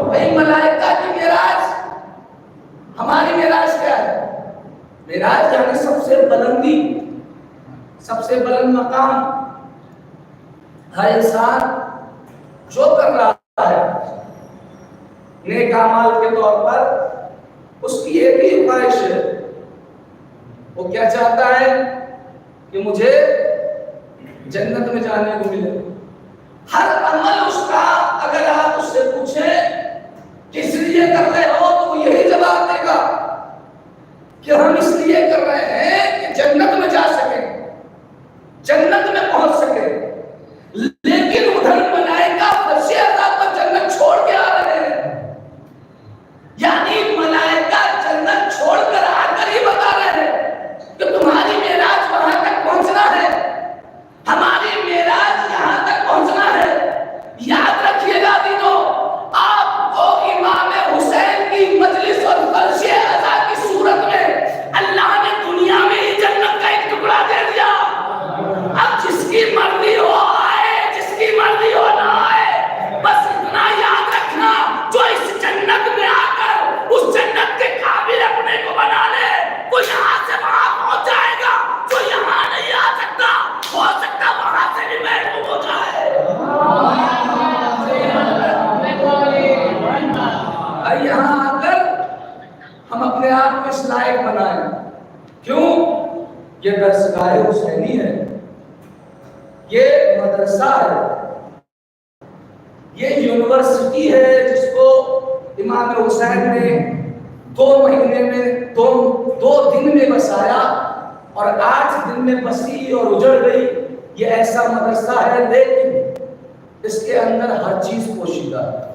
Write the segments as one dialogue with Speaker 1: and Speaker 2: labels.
Speaker 1: بھائی ملائکہ کی معراج، ہماری معراج کیا ہے؟ معراج یعنی سب سے بلندی، سب سے بلند مقام۔ ہر انسان جو کر رہا ہے نیک اعمال کے طور پر، اس کی ایک ہی خواہش ہے، وہ کیا چاہتا ہے کہ مجھے جنت میں جانے کو ملے۔ ہر عمل اس کا اگر آپ اس سے پوچھیں کس لیے کر رہے ہو تو وہ یہی جواب دے گا کہ ہم اس لیے کر رہے ہیں کہ جنت میں جا سکیں، جنت میں پہنچ سکیں۔ لیکن ادھر ملائکہ فرش عذاب پر جنت چھوڑ کے آ رہے ہیں، یعنی ملائکہ جنت چھوڑ کر آ کر ہی بتا رہے ہیں کہ تمہاری معراج وہاں تک پہنچنا ہے، ہماری معراج یہاں تک پہنچنا ہے۔ یاد رکھیے گا دینوں، آپ کو امام حسین کی مجلس اور فرش عذاب کی صورت میں اللہ نے دنیا میں ہی جنت کا ایک ٹکڑا دے دیا۔ اب جس کی مرضی ہو آئے، جس کی مرضی ہو نہ آئے، بس اتنا یاد رکھنا، جو اس جنت میں آ کر اس جنت کے قابل اپنے کو بنا لے، وہ یہاں سے وہاں پہنچ جائے گا۔ جو یہاں نہیں آ سکتا، ہو سکتا وہاں سے بھی محروم ہو جائے۔ یہاں آ کر ہم اپنے آپ کو اس لائق بنائیں۔ کیوں؟ یہ درسگاہ حسینی ہے، یہ مدرسہ ہے، یہ یونیورسٹی ہے جس کو امام حسین نے 2 مہینے میں 2 دن میں بسایا اور 8 دن میں بسی اور اجڑ گئی۔ یہ ایسا مدرسہ ہے، لیکن اس کے اندر ہر چیز پوشیدہ ہے،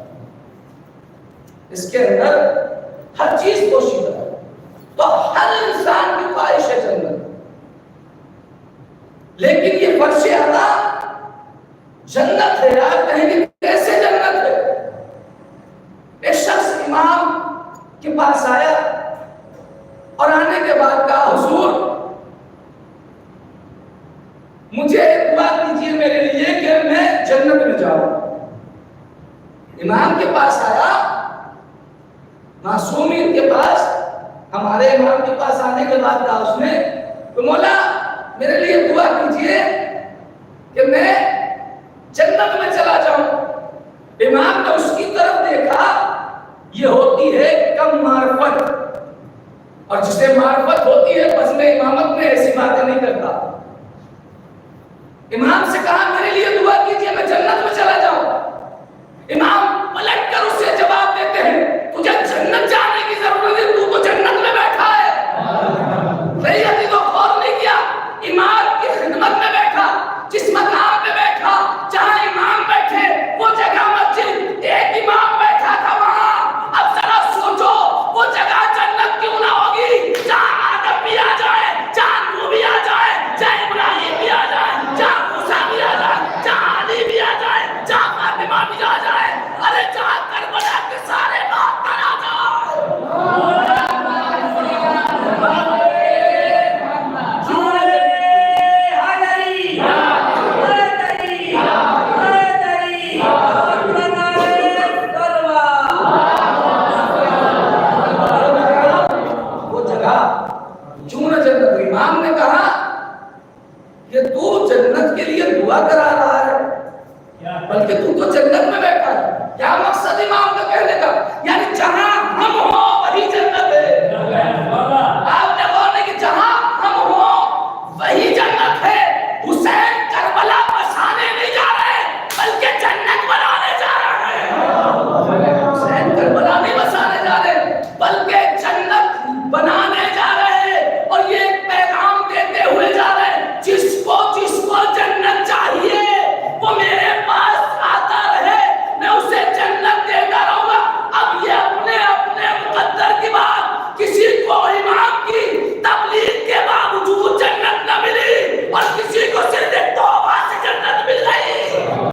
Speaker 1: اس کے اندر ہر چیز پوشیدہ ہے۔ تو ہر انسان کی خواہش ہے جنت، لیکن یہ فرش عذاب جنت ہے یار، کہیں گے کیسے جنت ہے؟ ایک شخص امام کے پاس آیا اور آنے کے بعد کہا حضور مجھے دعا کیجیے میرے لیے کہ میں جنت میں جاؤں۔ امام کے پاس آیا، معصومین کے پاس، ہمارے امام کے پاس آنے کے بعد کہا اس نے کہ مولا میرے لیے دعا کیجیے کہ میں جنت میں چلا جاؤں۔ امام نے اس کی طرف دیکھا، یہ ہوتی ہے کم معرفت، اور جسے معرفت ہوتی ہے فضل امامت میں ایسی باتیں نہیں کرتا۔ امام سے کہا میرے لیے دعا کیجیے میں جنت میں چلا جاؤں۔ امام پلٹ کر اسے جواب دیتے ہیں تجھے جنت جانے کی ضرورت ہے، تو جنت میں بیٹھا ہے۔ ریاضی کو غور نہیں کیا، امام کی خدمت میں بیٹھا، جس مقام پہ بیٹھا جہاں امام بیٹھے وہ جگہ مسجد، ایک امام بیٹھا تھا وہاں۔ اب ذرا سوچو وہ جگہ جنت کیوں نہ ہوگی جہاں آدم بھی آ جائے، جہاں نوح بھی آ جائے، جہاں ابراہیم بھی آ جائے، جہاں موسیٰ بھی آ جائے، جہاں علی بھی آ جائے، جہاں فاطمہ بھی آ جائے، ارے جہاں کربلا کے سارے ماتر آ جائے۔ امام نے کہا کہ تو جنت کے لیے دعا کرا رہا ہے، بلکہ تو جنت میں بیٹھا ہے، کیا مقصد